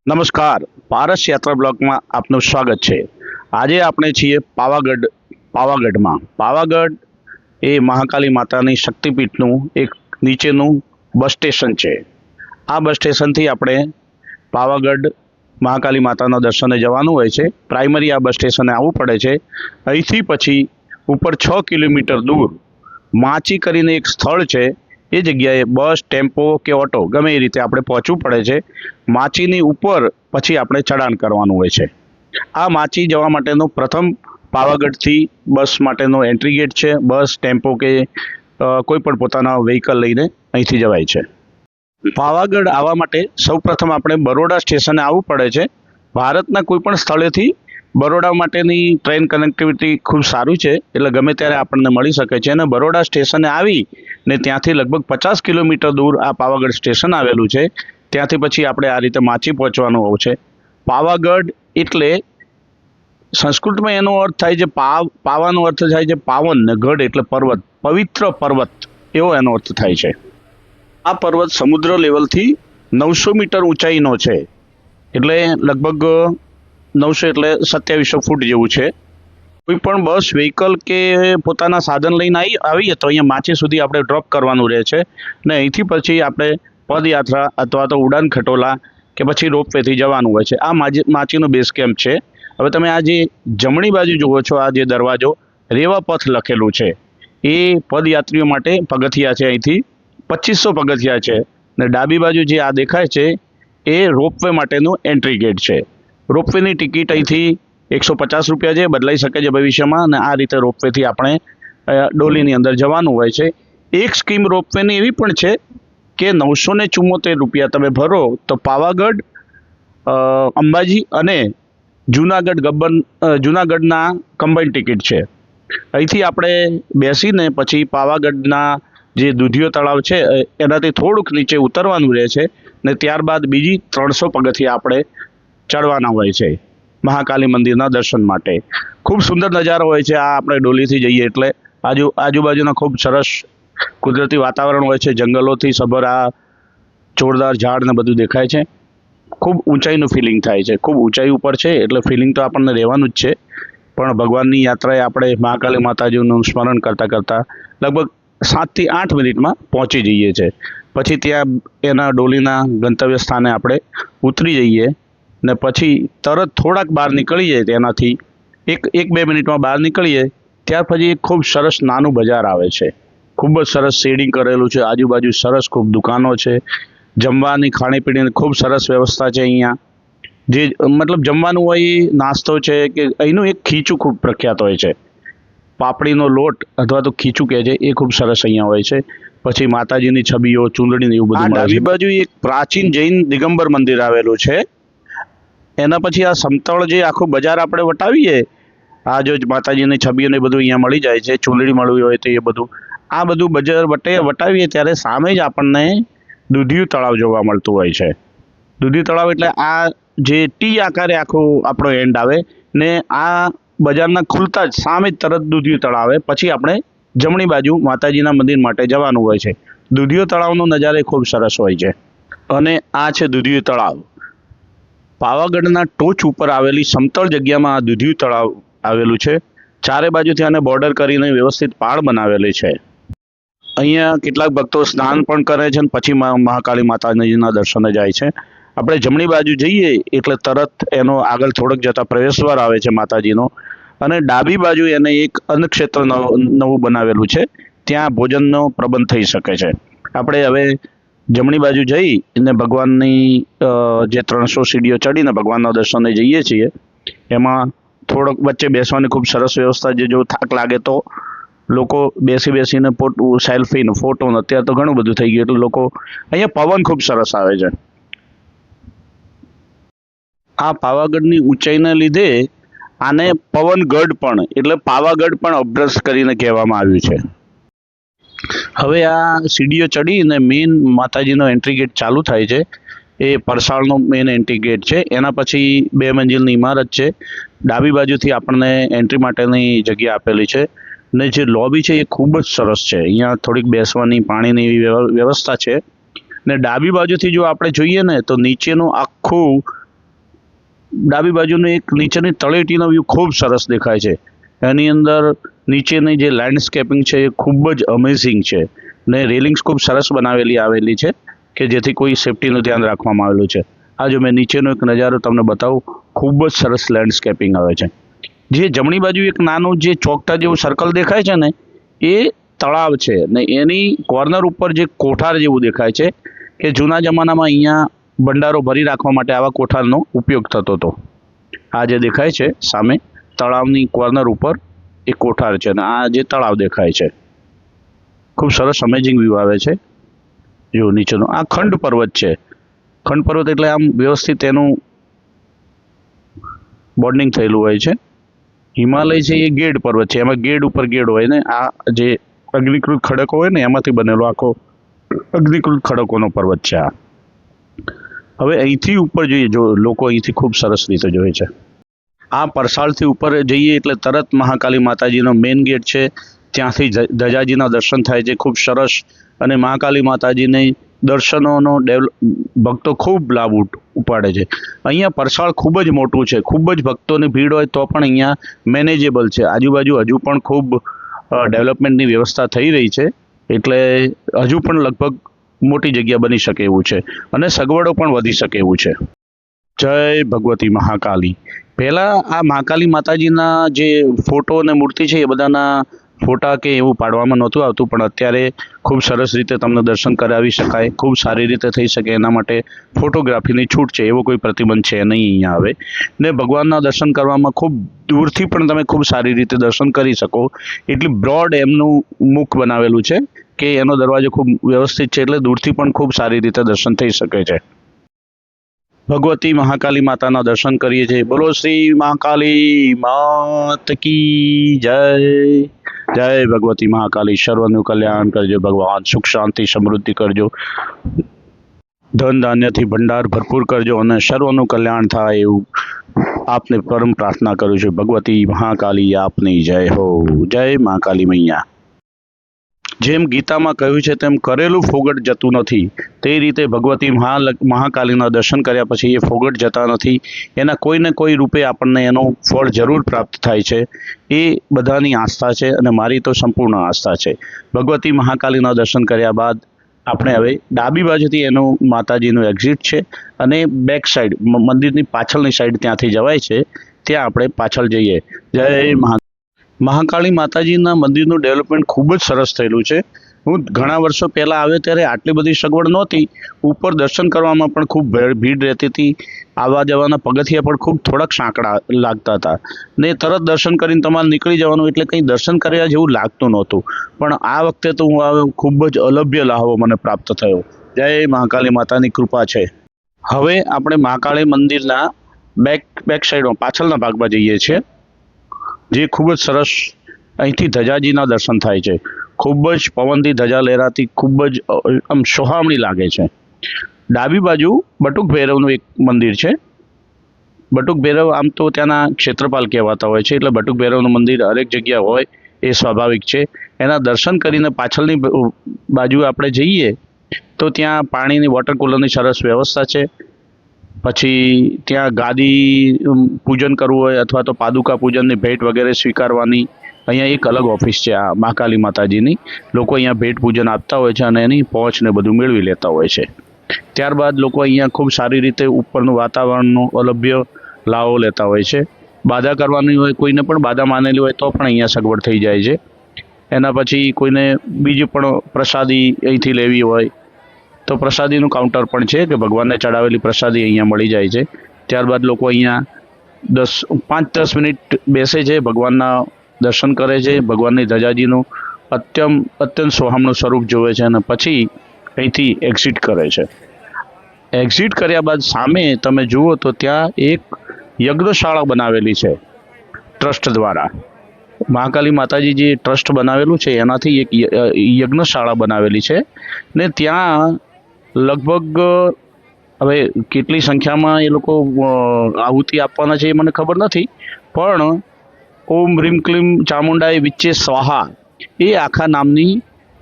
નમસ્કાર, પારસ યાત્રા બ્લોગમાં આપનું સ્વાગત છે। આજે આપણે છીએ પાવાગઢમાં। પાવાગઢ એ મહાકાલી માતાની શક્તિપીઠનું એક નીચેનું બસ સ્ટેશન છે। આ બસ સ્ટેશનથી આપણે પાવાગઢ મહાકાલી માતાના દર્શને જવાનું હોય છે। પ્રાઇમરી આ બસ સ્ટેશને આવવું પડે છે। અહીંથી પછી ઉપર 6 કિલોમીટર દૂર માચી કરીને એક સ્થળ છે। એ જગ્યાએ બસ, ટેમ્પો કે ઓટો ગમે એ રીતે આપણે પહોંચવું પડે છે। માચીની ઉપર પછી આપણે ચડાણ કરવાનું હોય છે। આ માચી જવા માટેનો પ્રથમ પાવાગઢથી બસ માટેનો એન્ટ્રી ગેટ છે। બસ, ટેમ્પો કે કોઈ પણ પોતાના વ્હીકલ લઈને અહીંથી જવાય છે। પાવાગઢ આવવા માટે સૌપ્રથમ આપણે બરોડા સ્ટેશને આવવું પડે છે। ભારતના કોઈ પણ સ્થળેથી બરોડા માટેની ટ્રેન કનેક્ટિવિટી ખૂબ સારું છે, એટલે ગમે ત્યારે આપણને મળી શકે છે। અને બરોડા સ્ટેશને આવી ને ત્યાંથી લગભગ 50 કિલોમીટર દૂર આ પાવાગઢ સ્ટેશન આવેલું છે। ત્યાંથી પછી આપણે આ રીતે માચી પહોંચવાનું હોય છે। પાવાગઢ એટલે સંસ્કૃતમાં એનો અર્થ થાય છે પાવાનો અર્થ થાય છે પાવન, ને ગઢ એટલે પર્વત, પવિત્ર પર્વત એવો એનો અર્થ થાય છે। આ પર્વત સમુદ્ર લેવલથી 900 મીટર ઊંચાઈનો છે, એટલે લગભગ 900 એટલે 2700 ફૂટ જેવું છે। કોઈ પણ બસ, વ્હીકલ કે પોતાના સાધન લઈને આવીએ તો અહીંયા માચી સુધી આપણે ડ્રોપ કરવાનું રહે છે, ને અહીંથી પછી આપણે પદયાત્રા અથવા તો ઉડાન ખટોલા કે પછી રોપવેથી જવાનું હોય છે। આ માચીનો બેઝ કેમ્પ છે। હવે તમે આ જે જમણી બાજુ જુઓ છો, આ જે દરવાજો રેવા પથ લખેલું છે, એ પદયાત્રીઓ માટે પગથિયા છે। અહીંથી 2500 પગથિયા છે, ને ડાબી બાજુ જે આ દેખાય છે એ રોપવે માટેનું એન્ટ્રી ગેટ છે। રોપવેની ટિકિટ અહીંથી 150 રૂપિયા છે, બદલાઈ શકે છે ભવિષ્યમાં, અને આ રીતે રોપવેથી આપણે ડોલીની અંદર જવાનું હોય છે। એક સ્કીમ રોપવેની એવી પણ છે કે 974 રૂપિયા તમે ભરો તો પાવાગઢ, અંબાજી અને જુનાગઢના કમ્બાઈન ટિકિટ છે। અહીંથી આપણે બેસીને પછી પાવાગઢના જે દૂધિયો તળાવ છે એનાથી થોડુંક નીચે ઉતરવાનું રહે છે, ને ત્યારબાદ બીજી 300 પગથિયા આપણે ચડવાના હોય છે મહાકાલી મંદિરના દર્શન માટે। ખૂબ સુંદર નજારો હોય છે આ આપણે ડોલીથી જઈએ એટલે। આજુબાજુના ખૂબ સરસ કુદરતી વાતાવરણ હોય છે, જંગલોથી સભર આ જોરદાર ઝાડ ને બધું દેખાય છે। ખૂબ ઊંચાઈનું ફિલિંગ થાય છે। ખૂબ ઊંચાઈ ઉપર છે એટલે ફિલિંગ તો આપણને રહેવાનું જ છે, પણ ભગવાનની યાત્રાએ આપણે મહાકાલી માતાજીનું સ્મરણ કરતાં કરતાં લગભગ 7 થી 8 મિનિટમાં પહોંચી જઈએ છીએ। પછી ત્યાં એના ડોલીના ગંતવ્ય સ્થાને આપણે ઉતરી જઈએ, ને પછી તરત થોડાક બહાર નીકળીએ, તેનાથી એક બે મિનિટમાં બહાર નીકળીએ ત્યાર પછી એક ખૂબ સરસ નાનું બજાર આવે છે। ખૂબ જ સરસ શેડિંગ કરેલું છે, આજુબાજુ સરસ ખૂબ દુકાનો છે, જમવાની ખાણીપીણીની ખૂબ સરસ વ્યવસ્થા છે। અહીંયા જે મતલબ જમવાનું હોય એ નાસ્તો છે કે અહીંનું એક ખીચું ખૂબ પ્રખ્યાત હોય છે, પાપડીનો લોટ અથવા તો ખીચું કહે છે, એ ખૂબ સરસ અહીંયા હોય છે। પછી માતાજીની છબીઓ, ચૂંદડી એવું બધું। ડાબી બાજુ એક પ્રાચીન જૈન દિગંબર મંદિર આવેલું છે। એના પછી આ સમતળ જે આખું બજાર આપણે વટાવીએ, આ જો માતાજીની છબીઓને બધું અહીંયા મળી જાય છે, ચૂંદડી મળવી હોય તો એ બધું, આ બધું બજાર વટાવીએ ત્યારે સામે જ આપણને દૂધિયું તળાવ જોવા મળતું હોય છે। દૂધિયું તળાવ એટલે આ જે ટી આકારે આખો આપણો એન્ડ આવે, ને આ બજારના ખુલતા જ સામે જ તરત દૂધિયું તળાવ આવે, પછી આપણે જમણી બાજુ માતાજીના મંદિર માટે જવાનું હોય છે। દૂધિયું તળાવનો નજારો ખૂબ સરસ હોય છે, અને આ છે દૂધિયું તળાવ। પાવાગઢના ટોચ ઉપર આવેલી સમતળ જગ્યામાં આ દૂધિયું તળાવ આવેલું છે। ચારે બાજુથી આને બોર્ડર કરીને વ્યવસ્થિત પાળ બનાવેલી છે। અહીંયા કેટલાક ભક્તો સ્નાન પણ કરે છે, અને પછી મહાકાળી માતાજીના દર્શને જાય છે। આપણે જમણી બાજુ જઈએ એટલે તરત એનો આગળ થોડોક જતાં પ્રવેશદ્વાર આવે છે માતાજીનો, અને ડાબી બાજુ એને એક અન્નક્ષેત્ર નવું બનાવેલું છે, ત્યાં ભોજનનો પ્રબંધ થઈ શકે છે। આપણે હવે જમણી બાજુ જઈ અને ભગવાનની જે 300 સીડીઓ ચડીને ભગવાનના દર્શને જઈએ છીએ, એમાં થોડોક વચ્ચે બેસવાની ખૂબ સરસ વ્યવસ્થા છે। જો થાક લાગે તો લોકો બેસીને સેલ્ફી ને ફોટો, અત્યારે તો ઘણું બધું થઈ ગયું એટલે લોકો અહીંયા પવન ખૂબ સરસ આવે છે। આ પાવાગઢની ઊંચાઈને લીધે આને પવનગઢ પણ એટલે પાવાગઢ પણ અભ્રસ્ત કરીને કહેવામાં આવ્યું છે। હવે આ સીડીઓ ચડીને મેઇન માતાજીનો એન્ટ્રી ગેટ ચાલુ થાય છે, એ પરસાળનો મેઇન એન્ટ્રી ગેટ છે। એના પછી 2 મંજિલની ઇમારત છે। ડાબી બાજુથી આપણને એન્ટ્રી માટેની જગ્યા આપેલી છે, ને જે લોબી છે એ ખૂબ જ સરસ છે। અહીંયા થોડીક બેસવાની, પાણીની એવી વ્યવસ્થા છે, ને ડાબી બાજુથી જો આપણે જોઈએ ને તો નીચેનું આખું ડાબી બાજુનું એક નીચેની તળેટીનો વ્યૂ ખૂબ સરસ દેખાય છે. એની અંદર નીચેની જે લેન્ડસ્કેપિંગ છે એ ખૂબ જ અમેઝિંગ છે ને રેલિંગ્સ ખૂબ સરસ આવેલી છે કે જેથી કોઈ સેફટીનું ધ્યાન રાખવામાં આવેલું છે. આ જો મેં નીચેનો એક નજારો તમને બતાવું, ખૂબ જ સરસ લેન્ડસ્કેપિંગ આવે છે. જે જમણી બાજુ એક નાનું જે ચોકટા જેવું સર્કલ દેખાય છે ને એ તળાવ છે ને એની કોર્નર ઉપર જે કોઠાર જેવું દેખાય છે કે જૂના જમાનામાં અહીંયા ભંડારો ભરી રાખવા માટે આવા કોઠારનો ઉપયોગ થતો હતો. આ જે દેખાય છે સામે તળાવની કોર્નર ઉપર એ કોઠાર છે અને આ જે તળાવ દેખાય છે, ખૂબ સરસ અમેઝિંગ વ્યૂ આવે છે. જો નીચેનો આ ખંડ પર્વત છે. ખંડ પર્વત એટલે આમ વ્યવસ્થિત એનું બોન્ડિંગ થયેલું હોય છે. હિમાલય છે એ ગેડ પર્વત છે, એમાં ગેડ ઉપર ગેડ હોય ને આ જે અગ્નિકૃત ખડકો હોય ને એમાંથી બનેલો આખો અગ્નિકૃત ખડકોનો પર્વત છે આ. હવે અહીંથી ઉપર જોઈએ, જો લોકો અહીંથી ખૂબ સરસ રીતે જોવે છે. આ પરસાળથી ઉપર જઈએ એટલે તરત મહાકાલી માતાજીનો મેઇન ગેટ છે. ત્યાંથી ધજાજીના દર્શન થાય છે ખૂબ સરસ. અને મહાકાલી માતાજીને દર્શનોનો ભક્તો ખૂબ લાભ ઉપાડે છે. અહીંયા પરસાળ ખૂબ જ મોટું છે, ખૂબ જ ભક્તોની ભીડ હોય તો પણ અહીંયા મેનેજેબલ છે. આજુબાજુ હજુ પણ ખૂબ ડેવલપમેન્ટની વ્યવસ્થા થઈ રહી છે, એટલે હજુ પણ લગભગ મોટી જગ્યા બની શકે એવું છે અને સગવડો પણ વધી શકે એવું છે. જય ભગવતી મહાકાલી. પહેલાં આ મહાકાલી માતાજીના જે ફોટો અને મૂર્તિ છે એ બધાના ફોટા કે એવું પાડવામાં નહોતું આવતું, પણ અત્યારે ખૂબ સરસ રીતે તમને દર્શન કરાવી શકાય, ખૂબ સારી રીતે થઈ શકે એના માટે ફોટોગ્રાફીની છૂટ છે. એવો કોઈ પ્રતિબંધ છે નહીં અહીંયા આવે. ને ભગવાનના દર્શન કરવામાં ખૂબ દૂરથી પણ તમે ખૂબ સારી રીતે દર્શન કરી શકો. એટલી બ્રોડ એમનું મુખ બનાવેલું છે કે એનો દરવાજો ખૂબ વ્યવસ્થિત છે, એટલે દૂરથી પણ ખૂબ સારી રીતે દર્શન થઈ શકે છે. ભગવતી મહાકાલી માતાના દર્શન કરીએ છીએ. બોલો શ્રી મહાકાલી માત કી જય. જય ભગવતી મહાકાલી. સર્વનું કલ્યાણ કરજો ભગવાન, સુખ શાંતિ સમૃદ્ધિ કરજો, ધન ધાન્યથી ભંડાર ભરપૂર કરજો અને સર્વનું કલ્યાણ થાય એવું આપને પરમ પ્રાર્થના કરું છું. ભગવતી મહાકાલી આપની જય હો. જય મહાકાલી મૈયા. જેમ ગીતામાં કહ્યું છે તેમ કરેલું ફોગટ જતું નથી, તે રીતે ભગવતી મહાકાલીના દર્શન કર્યા પછી એ ફોગટ જતા નથી. એના કોઈને કોઈ રૂપે આપણને એનું ફળ જરૂર પ્રાપ્ત થાય છે. એ બધાની આસ્થા છે અને મારી તો સંપૂર્ણ આસ્થા છે. ભગવતી મહાકાલીના દર્શન કર્યા બાદ આપણે હવે ડાબી બાજુથી એનું માતાજીનું એક્ઝિટ છે અને બેક સાઈડ મંદિરની પાછળની સાઈડ ત્યાંથી જવાય છે. ત્યાં આપણે પાછળ જઈએ. જય મહાકાળી માતાજીના મંદિરનું ડેવલપમેન્ટ ખૂબ જ સરસ થયેલું છે. હું ઘણા વર્ષો પહેલાં આવ્યો ત્યારે આટલી બધી સગવડ નહોતી. ઉપર દર્શન કરવામાં પણ ખૂબ ભીડ રહેતી હતી. આવવા જવાના પગથિયા પણ ખૂબ થોડાક સાંકડા લાગતા હતા ને તરત દર્શન કરીને તમારે નીકળી જવાનું, એટલે કંઈ દર્શન કર્યા જેવું લાગતું નહોતું. પણ આ વખતે તો હું આવ્યો, ખૂબ જ અલભ્ય લાહવો મને પ્રાપ્ત થયો. જય મહાકાળી માતાની કૃપા છે. હવે આપણે મહાકાળી મંદિરના બેક સાઈડમાં પાછળના ભાગમાં જઈએ છીએ, જે ખૂબ જ સરસ. અહીંથી ધજાજીના દર્શન થાય છે. ખૂબ જ પવનથી ધજા લહેરાતી ખૂબ જ આમ સોહામણી લાગે છે. ડાબી બાજુ બટુક ભૈરવનું એક મંદિર છે. બટુક ભૈરવ આમ તો ત્યાંના ક્ષેત્રપાલ કહેવાતા હોય છે, એટલે બટુક ભૈરવનું મંદિર હરેક જગ્યા હોય એ સ્વાભાવિક છે. એના દર્શન કરીને પાછળની બાજુ આપણે જઈએ તો ત્યાં પાણીની વોટર કુલરની સરસ વ્યવસ્થા છે. પછી ત્યાં ગાદી પૂજન કરવું હોય અથવા તો પાદુકા પૂજનની ભેટ વગેરે સ્વીકારવાની અહીંયા એક અલગ ઓફિસ છે આ મહાકાલી માતાજીની. લોકો અહીંયા ભેટ પૂજન આપતા હોય છે અને એની પહોંચને બધું મેળવી લેતા હોય છે. ત્યારબાદ લોકો અહીંયા ખૂબ સારી રીતે ઉપરનું વાતાવરણનો અલભ્ય લાવો લેતા હોય છે. બાધા કરવાની હોય, કોઈને પણ બાધા માનેલી હોય તો પણ અહીંયા સગવડ થઈ જાય છે. એના પછી કોઈને બીજી પણ પ્રસાદી અહીંથી લેવી હોય તો પ્રસાદીનું કાઉન્ટર પણ છે કે ભગવાનને ચડાવેલી પ્રસાદી અહીંયા મળી જાય છે. ત્યારબાદ લોકો અહીંયા 5-10 મિનિટ બેસે છે, ભગવાનના દર્શન કરે છે, ભગવાનની ધજાજીનું અત્યંત સોહામણું સ્વરૂપ જોવે છે અને પછી અહીંથી એક્ઝિટ કરે છે. એક્ઝિટ કર્યા બાદ સામે તમે જુઓ તો ત્યાં એક યજ્ઞશાળા બનાવેલી છે ટ્રસ્ટ દ્વારા. મહાકાલી માતાજી જે ટ્રસ્ટ બનાવેલું છે એનાથી એક યજ્ઞશાળા બનાવેલી છે ને ત્યાં લગભગ હવે કેટલી સંખ્યામાં એ લોકો આહુતિ આપવાના છે એ મને ખબર નથી, પણ ઓમ હ્રીમ ક્લીમ ચામુંડાએ વિચ્ચે સ્વાહા એ આખા નામની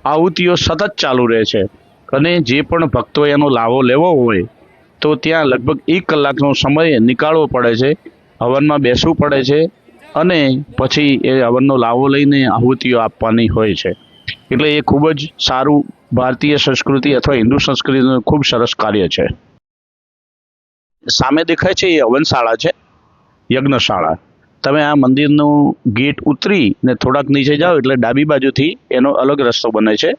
આહુતિઓ સતત ચાલુ રહે છે. અને જે પણ ભક્તો એનો લાવો લેવો હોય તો ત્યાં લગભગ 1 કલાકનો સમય નીકાળવો પડે છે, હવનમાં બેસવું પડે છે અને પછી એ હવનનો લાવો લઈને આહુતિઓ આપવાની હોય છે. એટલે એ ખૂબ જ સારું ભારતીય સંસ્કૃતિ અથવા હિન્દુ સંસ્કૃતિનું ખૂબ સરસ કાર્ય છે. સામે દેખાય છે એ હવનશાળા છે, યજ્ઞશાળા. તમે આ મંદિરનું ગેટ ઉતરી ને થોડાક નીચે જાઓ એટલે ડાબી બાજુથી એનો અલગ રસ્તો બને છે.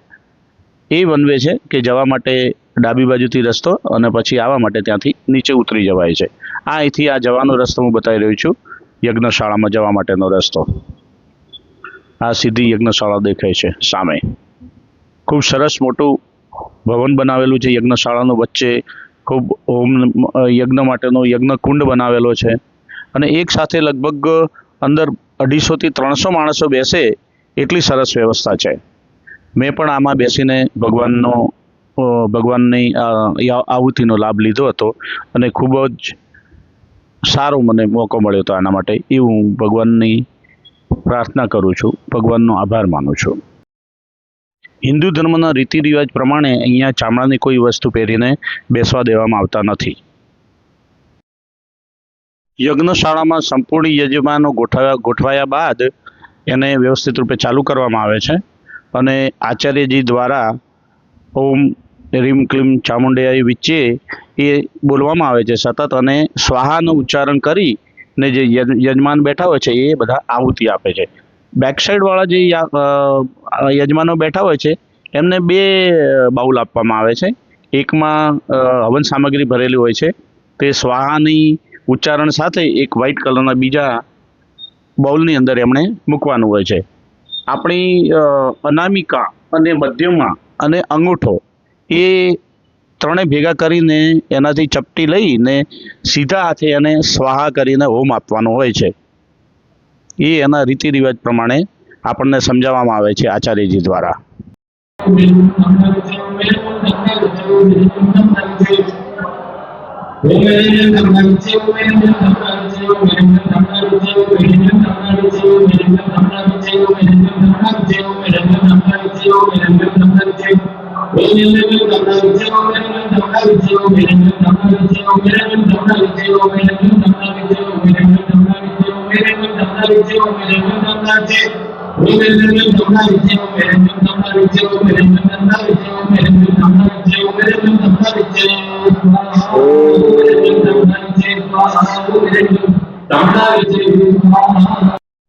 એ વન વે છે કે જવા માટે ડાબી બાજુથી રસ્તો અને પછી આવવા માટે ત્યાંથી નીચે ઉતરી જવાય છે. અહીંથી આ જવાનો રસ્તો હું બતાવી રહ્યો છું, યજ્ઞશાળામાં જવા માટેનો રસ્તો. આ સીધી યજ્ઞશાળા દેખાય છે સામે. ખૂબ સરસ મોટું ભવન બનાવેલું છે યજ્ઞશાળાનું. વચ્ચે ખૂબ હોમ યજ્ઞ માટેનો યજ્ઞકુંડ બનાવેલો છે અને એક સાથે લગભગ અંદર 250 થી 300 માણસો બેસે એટલી સરસ વ્યવસ્થા છે. મેં પણ આમાં બેસીને ભગવાનની આહુતિનો લાભ લીધો હતો અને ખૂબ જ સારો મને મોકો મળ્યો હતો આના માટે. એ હું ભગવાનની પ્રાર્થના કરું છું, ભગવાનનો આભાર માનું છું. હિન્દુ ધર્મના રીતિ રિવાજ પ્રમાણે અહીંયા ચામડાની કોઈ વસ્તુ પહેરીને બેસવા દેવામાં આવતા નથી. યજ્ઞશાળામાં સંપૂર્ણ યજમાનો ગોઠવાયા બાદ એને વ્યવસ્થિત રૂપે ચાલુ કરવામાં આવે છે અને આચાર્યજી દ્વારા ઓમ રીમ ક્લીમ ચામુંડેય વિચ્ચે એ બોલવામાં આવે છે સતત, અને સ્વાહાનું ઉચ્ચારણ કરીને જે યજમાન બેઠા હોય છે એ બધા આહુતિ આપે છે. બેક સાઈડવાળા જે યજમાનો બેઠા હોય છે એમને 2 બાઉલ આપવામાં આવે છે. એકમાં હવન સામગ્રી ભરેલી હોય છે, તે સ્વાહાની ઉચ્ચારણ સાથે એક વ્હાઇટ કલરના બીજા બાઉલની અંદર એમણે મૂકવાનું હોય છે. આપણી અનામિકા અને મધ્યમા અને અંગૂઠો એ ત્રણેય ભેગા કરીને એનાથી ચપટી લઈને સીધા હાથે એને સ્વાહા કરીને હોમ આપવાનો હોય છે. એ એના રીતિ રિવાજ પ્રમાણે આપણને સમજાવવામાં આવે છે આચાર્યજી દ્વારા.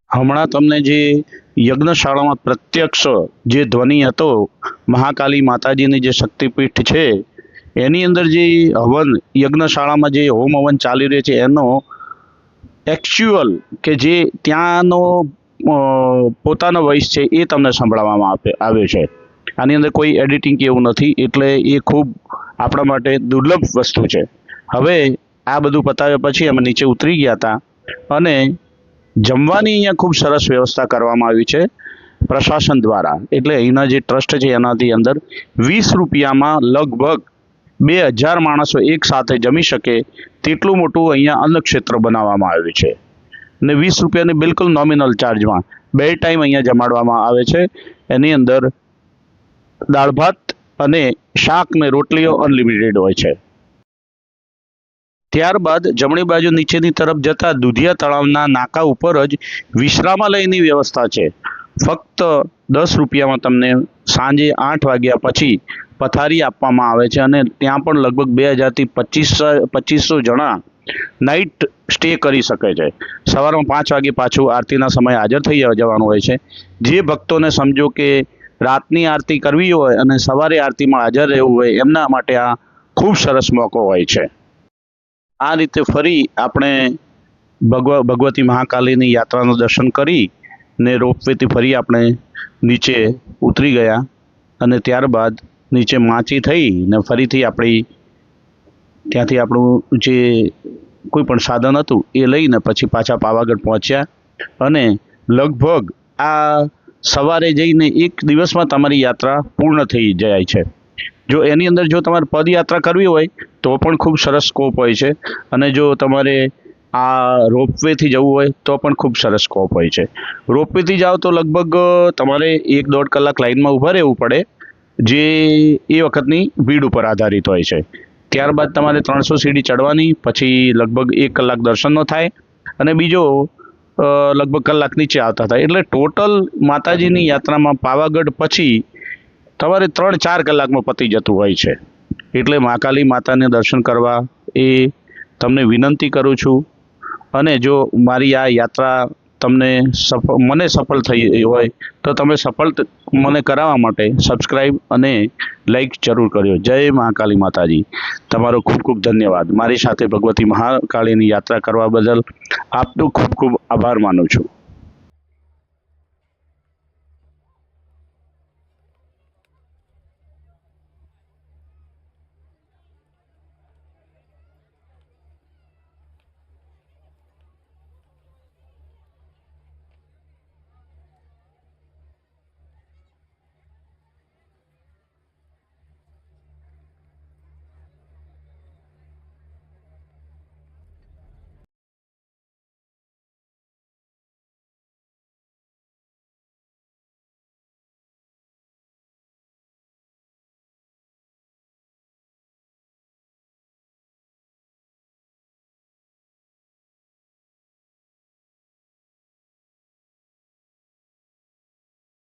હમણાં તમને જે યજ્ઞશાળામાં પ્રત્યક્ષ જે ધ્વનિ હતો, મહાકાલી માતાજીની જે શક્તિપીઠ છે એની અંદર જે હવન યજ્ઞશાળામાં જે હોમ હવન ચાલી રહ્યો છે એનો એકચ્યુઅલ કે જે ત્યાંનો પોતાનો વોઇસ છે એ તમને સંભળાવવામાં આવ્યો છે. આની અંદર કોઈ એડિટિંગ કે એવું નથી, એટલે એ ખૂબ આપણા માટે દુર્લભ વસ્તુ છે. હવે આ બધું પતાવ્યા પછી અમે નીચે ઉતરી ગયા હતા અને જમવાની અહીંયા ખૂબ સરસ વ્યવસ્થા કરવામાં આવી છે પ્રશાસન દ્વારા. એટલે અહીંના જે ટ્રસ્ટ છે એનાથી અંદર 20 રૂપિયામાં લગભગ 2000 માણસો એક સાથે જમી શકે તેટલું મોટું અહીંયા અન્નક્ષેત્ર બનાવવામાં આવ્યું છે ને 20 રૂપિયાની બિલકુલ નોમિનલ ચાર્જમાં 2 ટાઈમ અહીંયા જમાડવામાં આવે છે. એની અંદર દાળ ભાત અને શાક ને રોટલીઓ અનલિમિટેડ હોય છે. ત્યારબાદ જમણી બાજુ નીચેની તરફ જતા દુધિયા તળાવના નાકા ઉપર જ વિશ્રામાલયની વ્યવસ્થા છે. ફક્ત 10 રૂપિયામાં તમને સાંજે 8 વાગ્યા પછી પથારી આપવામાં આવે છે અને ત્યાં પણ લગભગ 2000 થી 2500 જણા નાઇટ સ્ટે કરી શકે છે. સવારમાં 5 વાગે પાછું આરતીના સમયે હાજર થઈ જવાનું હોય છે. જે ભક્તોને સમજો કે રાતની આરતી કરવી હોય અને સવારે આરતીમાં હાજર રહેવું હોય એમના માટે આ ખૂબ સરસ મોકો હોય છે. આ રીતે ફરી આપણે ભગવતી મહાકાલીની યાત્રાનું દર્શન કરી ને રોપવેથી ફરી આપણે નીચે ઉતરી ગયા અને ત્યારબાદ નીચે માચી થઈ ને ફરીથી ત્યાંથી આપણું જે કોઈ પણ સાધન હતું એ લઈને પછી પાછા પાવાગઢ પહોંચ્યા અને લગભગ આ સવારે જઈને 1 દિવસમાં તમારી યાત્રા પૂર્ણ થઈ જાય છે. જો એની અંદર જો તમારે પદયાત્રા કરવી હોય તો પણ ખૂબ સરસ સ્કોપ હોય છે અને જો તમારે આ રોપવેથી જવું હોય તો પણ ખૂબ સરસ સ્કોપ હોય છે. રોપવેથી જાઓ તો લગભગ તમારે 1-1.5 કલાક લાઇનમાં ઊભા રહેવું પડે, જે એ વખતની ભીડ ઉપર આધારિત હોય છે. ત્યારબાદ તમારે 300 સીડી ચડવાની, પછી લગભગ 1 કલાક દર્શનનો થાય અને બીજો લગભગ કલાક નીચે આવતા થાય. એટલે ટોટલ માતાજીની યાત્રામાં પાવાગઢ પછી તમારે 3-4 કલાકમાં પતી જતું હોય છે. એટલે મહાકાલી માતાને દર્શન કરવા એ તમને વિનંતી કરું છું. અને જો મારી આ યાત્રા તમને મને સફળ થઈ હોય તો તમે સફળ મને કરાવવા માટે સબસ્ક્રાઈબ અને લાઈક જરૂર કરજો. જય મહાકાલી માતાજી. તમારો ખૂબ ખૂબ ધન્યવાદ. મારી સાથે ભગવતી મહાકાળીની યાત્રા કરવા બદલ આપનો ખૂબ ખૂબ આભાર માનું છું.